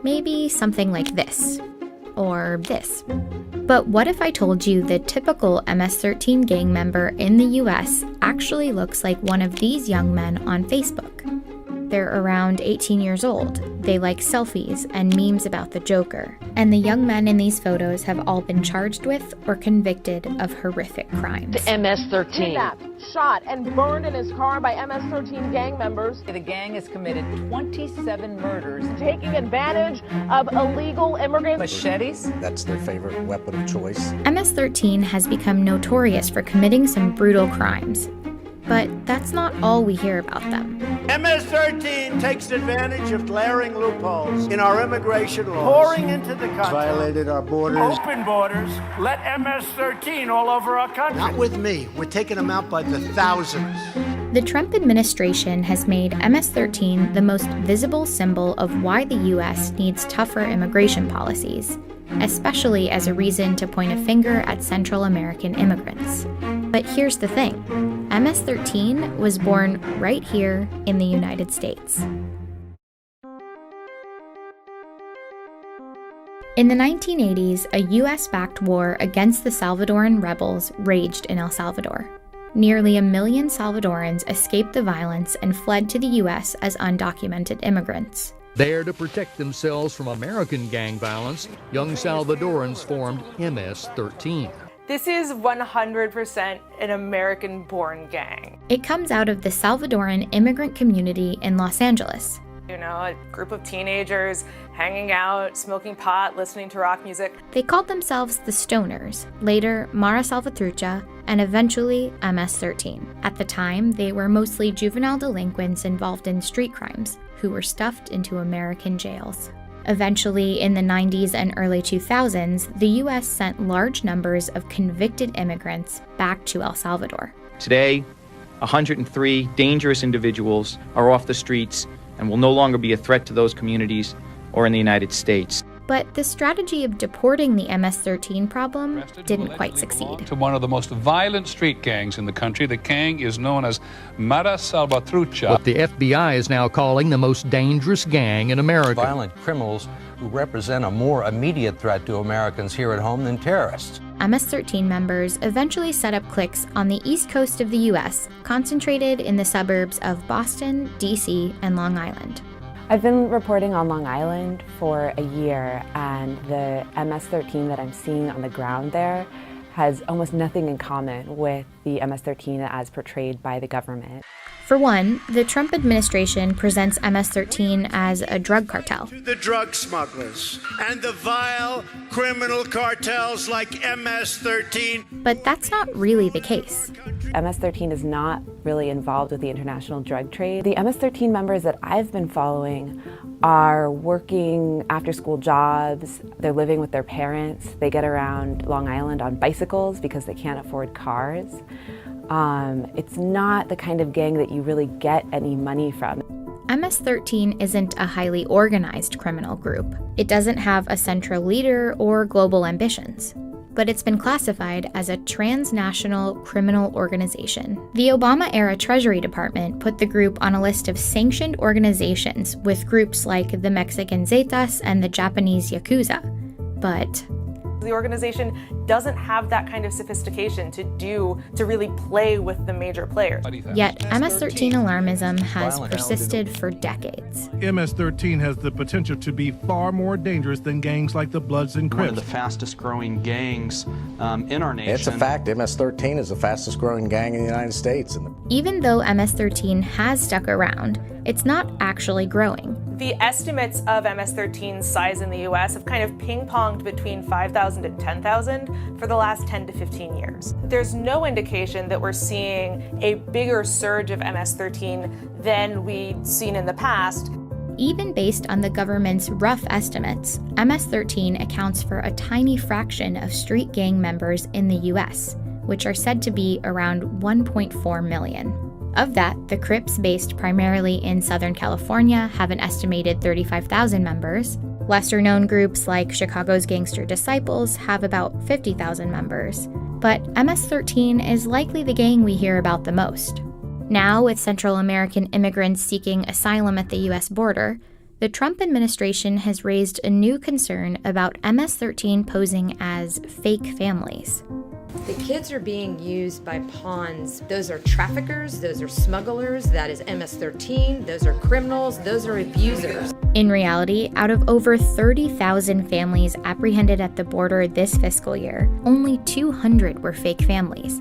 maybe something like this. Or this. But what if I told you the typical MS-13 gang member in the US actually looks like one of these young men on Facebook? They're around 18 years old. They like selfies and memes about the Joker. And the young men in these photos have all been charged with or convicted of horrific crimes. MS-13. Kidnapped, shot, and burned in his car by MS-13 gang members. The gang has committed 27 murders. Taking advantage of illegal immigrants. Machetes? That's their favorite weapon of choice. MS-13 has become notorious for committing some brutal crimes. But that's not all we hear about them. MS-13 takes advantage of glaring loopholes in our immigration laws. Pouring into the country. Violated our borders. Open borders. Let MS-13 all over our country. Not with me. We're taking them out by the thousands. The Trump administration has made MS-13 the most visible symbol of why the U.S. needs tougher immigration policies, especially as a reason to point a finger at Central American immigrants. But here's the thing, MS-13 was born right here in the United States. In the 1980s, a US-backed war against the Salvadoran rebels raged in El Salvador. Nearly 1 million Salvadorans escaped the violence and fled to the US as undocumented immigrants. There to protect themselves from American gang violence, young Salvadorans formed MS-13. This is 100% an American-born gang. It comes out of the Salvadoran immigrant community in Los Angeles. You know, a group of teenagers hanging out, smoking pot, listening to rock music. They called themselves the Stoners, later Mara Salvatrucha, and eventually MS-13. At the time, they were mostly juvenile delinquents involved in street crimes who were stuffed into American jails. Eventually, in the 90s and early 2000s, the U.S. sent large numbers of convicted immigrants back to El Salvador. Today, 103 dangerous individuals are off the streets and will no longer be a threat to those communities or in the United States. But the strategy of deporting the MS-13 problem didn't quite succeed. To one of the most violent street gangs in the country, the gang is known as Mara Salvatrucha. What the FBI is now calling the most dangerous gang in America. Violent criminals who represent a more immediate threat to Americans here at home than terrorists. MS-13 members eventually set up cliques on the east coast of the U.S., concentrated in the suburbs of Boston, D.C., and Long Island. I've been reporting on Long Island for a year, and the MS-13 that I'm seeing on the ground there has almost nothing in common with the MS-13 as portrayed by the government. For one, the Trump administration presents MS-13 as a drug cartel. To the drug smugglers and the vile criminal cartels like MS-13. But that's not really the case. MS-13 is not really involved with the international drug trade. The MS-13 members that I've been following are working after-school jobs. They're living with their parents. They get around Long Island on bicycles because they can't afford cars. It's not the kind of gang that you really get any money from. MS-13 isn't a highly organized criminal group. It doesn't have a central leader or global ambitions. But it's been classified as a transnational criminal organization. The Obama-era Treasury Department put the group on a list of sanctioned organizations with groups like the Mexican Zetas and the Japanese Yakuza. But the organization doesn't have that kind of sophistication to really play with the major players. Yet MS-13 alarmism has persisted for decades. MS-13 has the potential to be far more dangerous than gangs like the Bloods and Crips. One of the fastest growing gangs in our nation. It's a fact. MS-13 is the fastest growing gang in the United States. Even though MS-13 has stuck around, it's not actually growing. The estimates of MS-13's size in the US have kind of ping-ponged between 5,000 and 10,000 for the last 10 to 15 years. There's no indication that we're seeing a bigger surge of MS-13 than we'd seen in the past. Even based on the government's rough estimates, MS-13 accounts for a tiny fraction of street gang members in the US, which are said to be around 1.4 million. Of that, the Crips, based primarily in Southern California, have an estimated 35,000 members. Lesser-known groups like Chicago's Gangster Disciples have about 50,000 members. But MS-13 is likely the gang we hear about the most. Now, with Central American immigrants seeking asylum at the U.S. border, The Trump administration has raised a new concern about MS-13 posing as fake families. The kids are being used by pawns. Those are traffickers, those are smugglers, that is MS-13, those are criminals, those are abusers. In reality, out of over 30,000 families apprehended at the border this fiscal year, only 200 were fake families.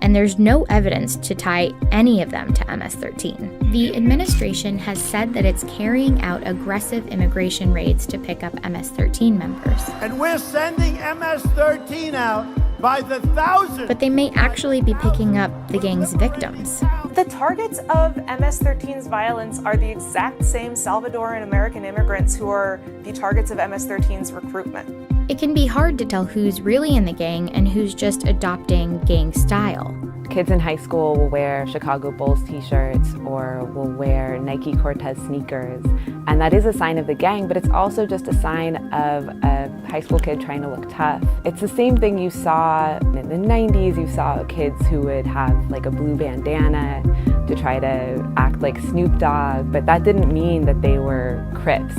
And there's no evidence to tie any of them to MS-13. The administration has said that it's carrying out aggressive immigration raids to pick up MS-13 members. And we're sending MS-13 out by the thousands. But they may actually be picking up the gang's victims. The targets of MS-13's violence are the exact same Salvadoran American immigrants who are the targets of MS-13's recruitment. It can be hard to tell who's really in the gang and who's just adopting gang style. Kids in high school will wear Chicago Bulls t-shirts or will wear Nike Cortez sneakers. And that is a sign of the gang, but it's also just a sign of a high school kid trying to look tough. It's the same thing you saw in the 90s. You saw kids who would have like a blue bandana to try to act like Snoop Dogg, but that didn't mean that they were Crips.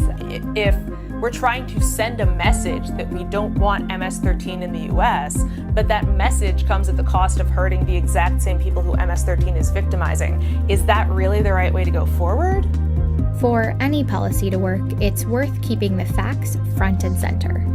If we're trying to send a message that we don't want MS-13 in the US, but that message comes at the cost of hurting the exact same people who MS-13 is victimizing. Is that really the right way to go forward? For any policy to work, it's worth keeping the facts front and center.